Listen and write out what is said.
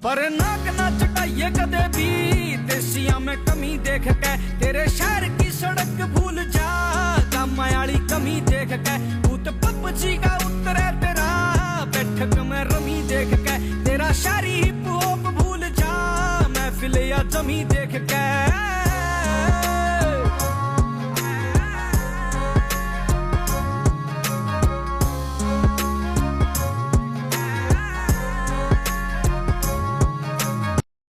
पर नाक ना चटाइए कदे भी देसिया में कमी देख के, तेरे शहर की सड़क भूल जा कामा वाली कमी देख के। भूत पबजी का उतरे तेरा बैठक में रमी देख के, तेरा शहरी हिप हॉप भूल जा महफिल या जमी देख के।